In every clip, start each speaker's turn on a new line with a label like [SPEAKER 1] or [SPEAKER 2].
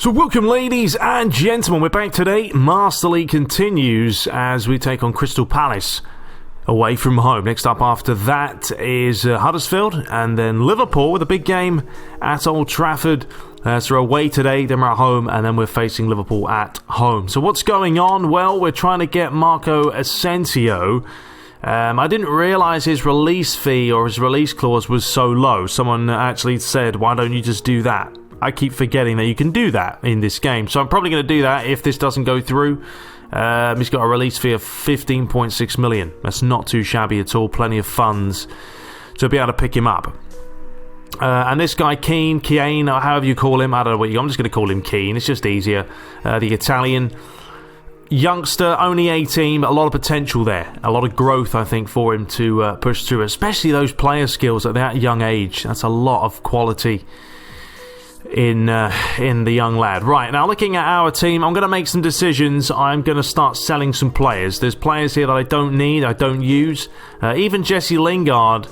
[SPEAKER 1] So welcome ladies and gentlemen, we're back today. Master League continues as we take on Crystal Palace away from home. Next up after that is Huddersfield and then Liverpool with a big game at Old Trafford. So we're away today, then we're at home, and then we're facing Liverpool at home. So what's going on? Well, we're trying to get Marco Asensio. I didn't realise his release fee or his release clause was so low. Someone actually said, why don't you just do that? I keep forgetting that you can do that in this game. So I'm probably going to do that if this doesn't go through. He's got a release fee of 15.6 million. That's not too shabby at all. Plenty of funds to be able to pick him up. And this guy, Keane, or however you call him, I don't know what I'm just going to call him Keane. It's just easier. The Italian youngster, only 18, but a lot of potential there. A lot of growth, I think, for him to push through, especially those player skills at that young age. That's a lot of quality in the young lad. Right, now looking at our team, I'm going to make some decisions. I'm going to start selling some players. There's players here that I don't need, I don't use. Even Jesse Lingard,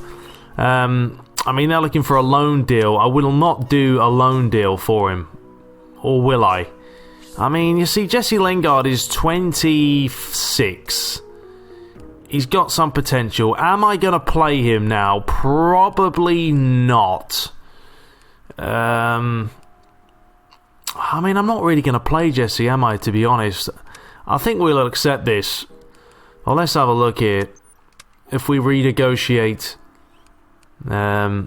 [SPEAKER 1] I mean, they're looking for a loan deal. I will not do a loan deal for him. Or will I? I mean, you see, Jesse Lingard is 26. He's got some potential. Am I going to play him now? Probably not. I mean, I'm not really going to play Jesse, am I, to be honest? I think we'll accept this. Well, let's have a look here. If we renegotiate, I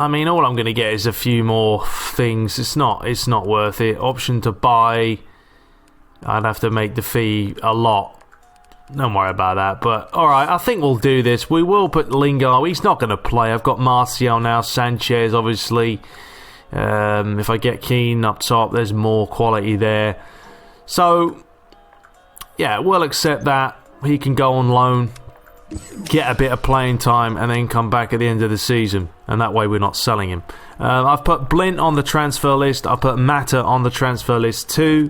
[SPEAKER 1] mean, all I'm going to get is a few more things. It's not worth it. Option to buy, I'd have to make the fee a lot. Don't worry about that. But, alright, I think we'll do this. We will put Lingard. He's not going to play. I've got Martial now. Sanchez, obviously. If I get Keane up top, there's more quality there. So, yeah, we'll accept that. He can go on loan, get a bit of playing time, and then come back at the end of the season. And that way we're not selling him. I've put Blint on the transfer list. I've put Mata on the transfer list too.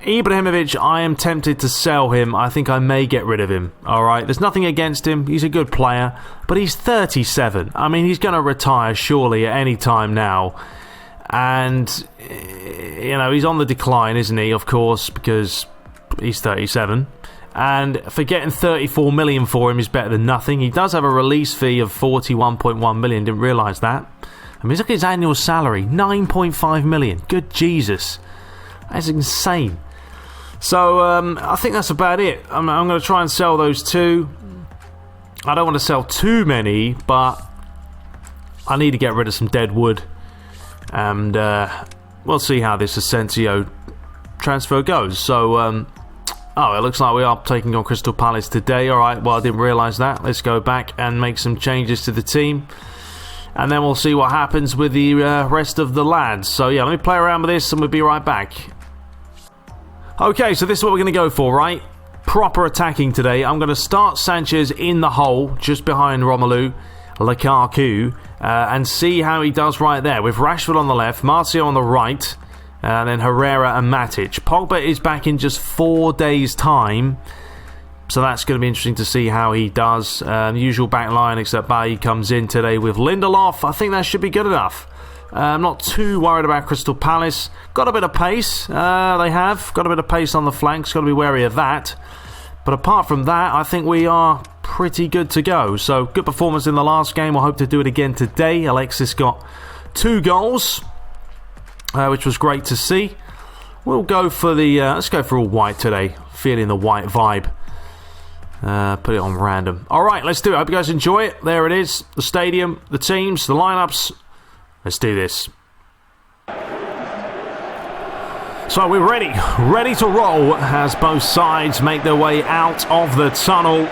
[SPEAKER 1] Ibrahimovic, I am tempted to sell him. I think I may get rid of him. Alright, there's nothing against him. He's a good player. But he's 37. I mean, he's going to retire surely at any time now. And, you know, he's on the decline, isn't he? Of course, because he's 37. And for getting 34 million for him is better than nothing. He does have a release fee of 41.1 million. Didn't realise that. I mean, look at his annual salary. 9.5 million. Good Jesus. That's insane. So, I think that's about it. I'm going to try and sell those two. I don't want to sell too many, but I need to get rid of some dead wood. And we'll see how this Asensio transfer goes. So, oh, it looks like we are taking on Crystal Palace today. Alright, well, I didn't realise that. Let's go back and make some changes to the team. And then we'll see what happens with the rest of the lads. So, yeah, let me play around with this and we'll be right back. Okay, so this is what we're going to go for, right? Proper attacking today. I'm going to start Sanchez in the hole, just behind Romelu Lukaku, and see how he does right there. With Rashford on the left, Martial on the right, and then Herrera and Matic. Pogba is back in just 4 days' time, so that's going to be interesting to see how he does. Usual back line, except Bailly comes in today with Lindelof. I think that should be good enough. I'm not too worried about Crystal Palace. Got a bit of pace. They have. Got a bit of pace on the flanks. Got to be wary of that. But apart from that, I think we are pretty good to go. So, good performance in the last game. We'll hope to do it again today. Alexis got 2 goals, which was great to see. We'll go for the... let's go for all white today. Feeling the white vibe. Put it on random. Alright, let's do it. I hope you guys enjoy it. There it is. The stadium, the teams, the lineups. Let's do this. So we're ready to roll as both sides make their way out of the tunnel.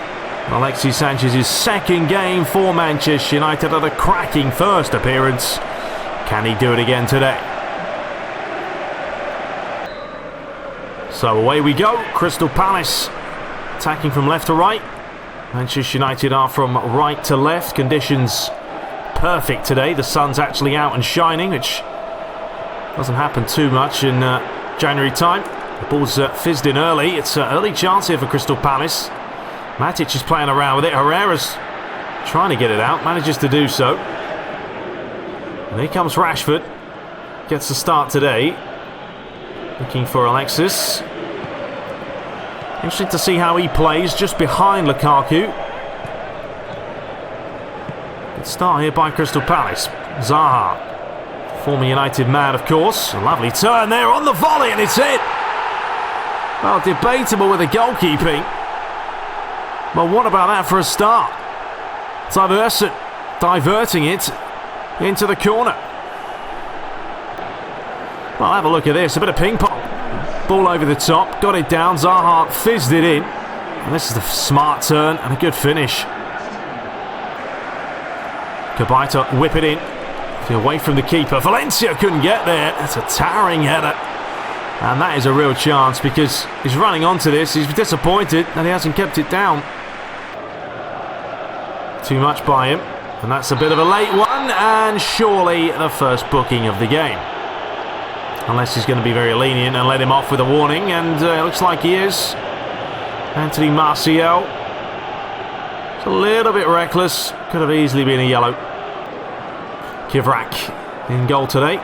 [SPEAKER 1] Alexis Sanchez's second game for Manchester United at a cracking first appearance. Can he do it again today? So away we go. Crystal Palace attacking from left to right. Manchester United are from right to left. Conditions perfect today. The sun's actually out and shining, which doesn't happen too much in January time. The ball's fizzed in early. It's an early chance here for Crystal Palace. Matic is playing around with it. Herrera's trying to get it out. Manages to do so. And here comes Rashford. gets the start today. Looking for Alexis. Interesting to see how he plays, just behind Lukaku. Good start here by Crystal Palace. Zaha, former United man, of course. A lovely turn there on the volley, and it's in. Well, debatable with the goalkeeping. Well, what about that for a start? Diverting it into the corner. Well, have a look at this. A bit of ping pong. Ball over the top. Got it down. Zaha fizzed it in. And this is the smart turn and a good finish. Kabaita whip it in. Away from the keeper. Valencia couldn't get there. That's a towering header. And that is a real chance because he's running onto this. He's disappointed that he hasn't kept it down. Too much by him. And that's a bit of a late one. And surely the first booking of the game. Unless he's going to be very lenient and let him off with a warning. And it looks like he is. Anthony Martial. It's a little bit reckless. Could have easily been a yellow. Kivrak in goal today.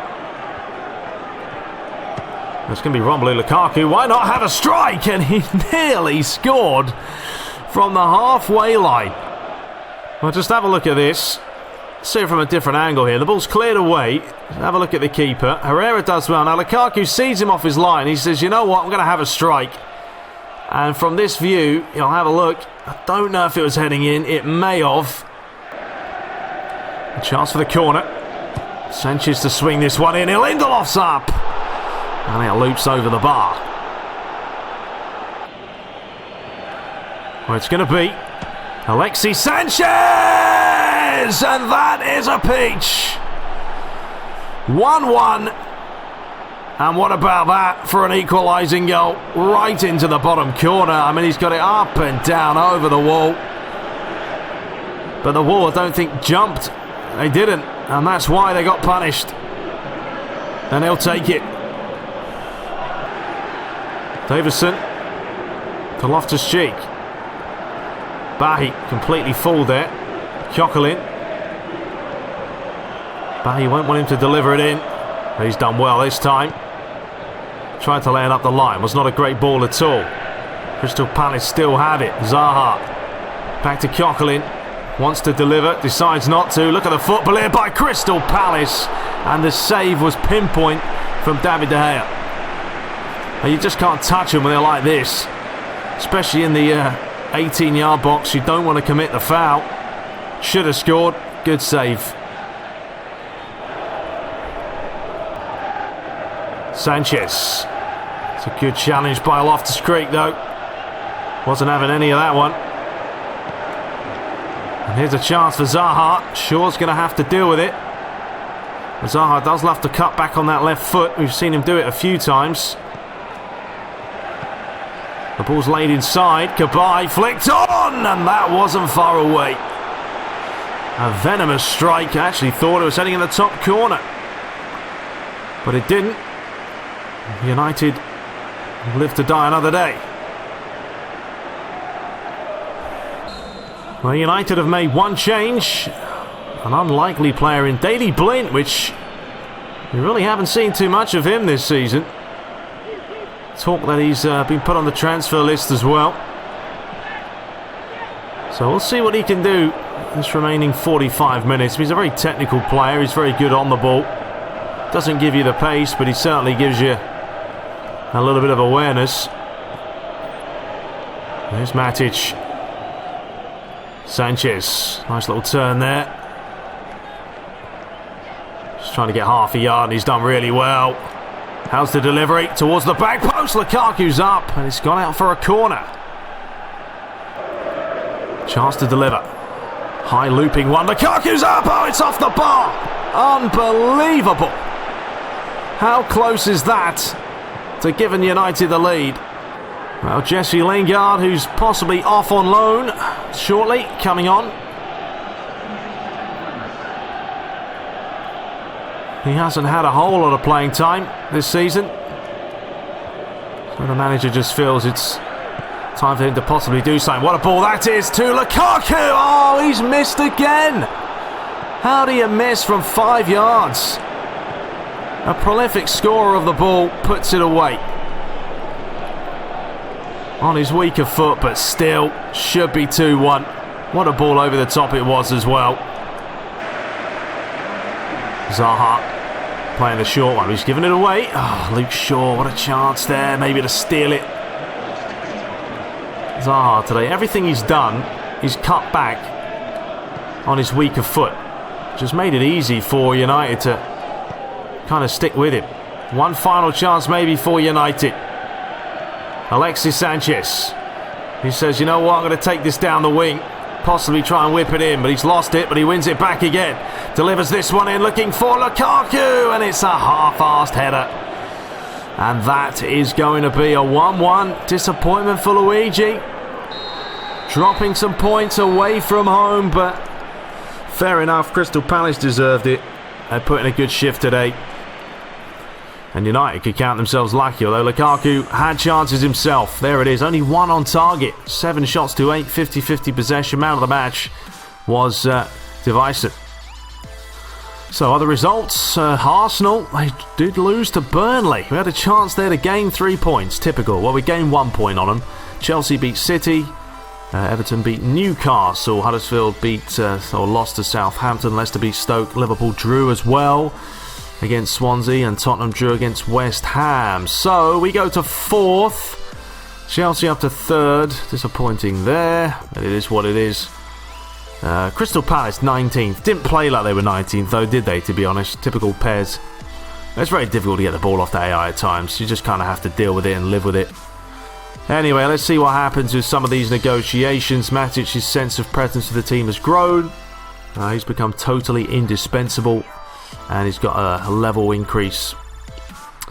[SPEAKER 1] It's going to be Romelu Lukaku. Why not have a strike? And he nearly scored from the halfway line. Well, just have a look at this. See it from a different angle here. The ball's cleared away. Have a look at the keeper. Herrera does well. Now Lukaku sees him off his line. He says, you know what, I'm going to have a strike. And from this view, you'll have a look. I don't know if it was heading in. It may have. A chance for the corner. Sanchez to swing this one in. Lindelof's up. And it loops over the bar. Well, it's going to be Alexis Sanchez! And that is a peach. 1-1. And what about that for an equalising goal? Right into the bottom corner. I mean, he's got it up and down over the wall. But the wall, I don't think, jumped. They didn't. And that's why they got punished. And he'll take it. Davison to Loftus-Cheek. Bahi completely full there. Kjokelin. Bahi won't want him to deliver it in. But he's done well this time. Tried to lay it up the line. Was not a great ball at all. Crystal Palace still have it. Zaha. Back to Kjokelin. Wants to deliver. Decides not to. Look at the football here by Crystal Palace. And the save was pinpoint from David De Gea. And you just can't touch them when they're like this. Especially in the 18-yard box. You don't want to commit the foul. Should have scored. Good save. Sanchez. It's a good challenge by Loftus-Cheek though. Wasn't having any of that one. And here's a chance for Zaha. Shaw's going to have to deal with it. But Zaha does love to cut back on that left foot. We've seen him do it a few times. The ball's laid inside. Cabaye flicked on, and that wasn't far away. A venomous strike. I actually thought it was heading in the top corner, but it didn't. United live to die another day. Well, United have made one change. An unlikely player in Daley Blind, which we really haven't seen too much of him this season. Talk that he's been put on the transfer list as well. So we'll see what he can do this remaining 45 minutes. He's a very technical player. He's very good on the ball. Doesn't give you the pace, but he certainly gives you a little bit of awareness. There's Matic. Sanchez. Nice little turn there. Just trying to get half a yard, and he's done really well. How's the delivery? Towards the back post. Lukaku's up, and it's gone out for a corner. Chance to deliver. High looping one. Lukaku's up. Oh, it's off the bar. Unbelievable. How close is that to giving United the lead? Well, Jesse Lingard, who's possibly off on loan shortly, coming on. He hasn't had a whole lot of playing time this season. So the manager just feels it's time for him to possibly do something. What a ball that is to Lukaku! Oh, he's missed again! How do you miss from 5 yards? A prolific scorer of the ball puts it away. On his weaker foot, but still should be 2-1. What a ball over the top it was as well. Zaha playing the short one. He's giving it away. Oh, Luke Shaw, what a chance there. Maybe to steal it. Zaha today, everything he's done, he's cut back on his weaker foot. Just made it easy for United to kind of stick with him. One final chance maybe for United. Alexis Sanchez. He says, you know what, I'm going to take this down the wing. Possibly try and whip it in, but he's lost it, but he wins it back again. Delivers this one in, looking for Lukaku, and it's a half-assed header. And that is going to be a 1-1. Disappointment for Luigi. Dropping some points away from home, but fair enough, Crystal Palace deserved it. They put in a good shift today. And United could count themselves lucky, although Lukaku had chances himself. There it is, only one on target. 7 shots to 8, 50-50 possession. Man of the match was divisive. So other results, Arsenal, they did lose to Burnley. We had a chance there to gain 3 points, typical. Well, we gained 1 point on them. Chelsea beat City. Everton beat Newcastle. Huddersfield beat or lost to Southampton. Leicester beat Stoke. Liverpool drew as well against Swansea, and Tottenham drew against West Ham. So we go to 4th. Chelsea up to 3rd. Disappointing there, but it is what it is. Crystal Palace 19th. Didn't play like they were 19th though, did they, to be honest? Typical PES. It's very difficult to get the ball off the AI at times. You just kind of have to deal with it and live with it. Anyway, let's see what happens with some of these negotiations. Matic's sense of presence of the team has grown. He's become totally indispensable. And he's got a level increase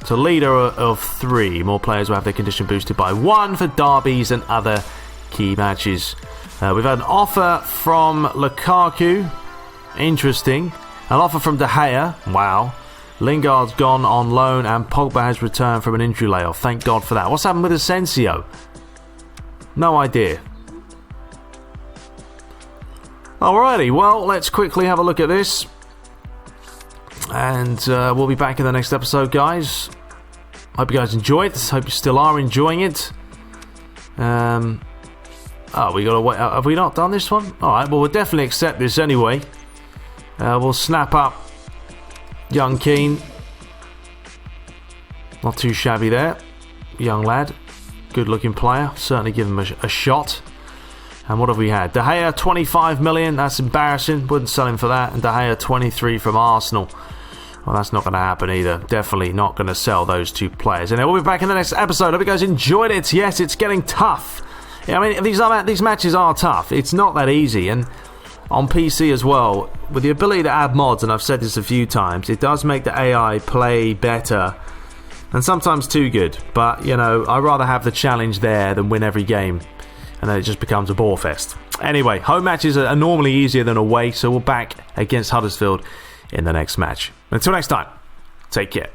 [SPEAKER 1] to leader of 3. More players will have their condition boosted by 1 for derbies and other key matches. We've had an offer from Lukaku. Interesting. An offer from De Gea. Wow. Lingard's gone on loan and Pogba has returned from an injury layoff. Thank God for that. What's happened with Asensio? No idea. Alrighty, well, let's quickly have a look at this. And we'll be back in the next episode, guys. Hope you guys enjoy it. Hope you still are enjoying it. We gotta wait. Have we not done this one? Alright, well, we'll definitely accept this anyway. We'll snap up young Keane. Not too shabby there. Young lad. Good looking player. Certainly give him a shot. And what have we had? De Gea, 25 million. That's embarrassing. Wouldn't sell him for that. And De Gea, 23 from Arsenal. Well, that's not going to happen either. Definitely not going to sell those 2 players. And we'll be back in the next episode. Hope you guys enjoyed it. Yes, it's getting tough. Yeah, I mean, these matches are tough. It's not that easy. And on PC as well, with the ability to add mods, and I've said this a few times, it does make the AI play better. And sometimes too good. But, you know, I'd rather have the challenge there than win every game. And then it just becomes a bore fest. Anyway, home matches are normally easier than away, so we're back against Huddersfield in the next match. Until next time, take care.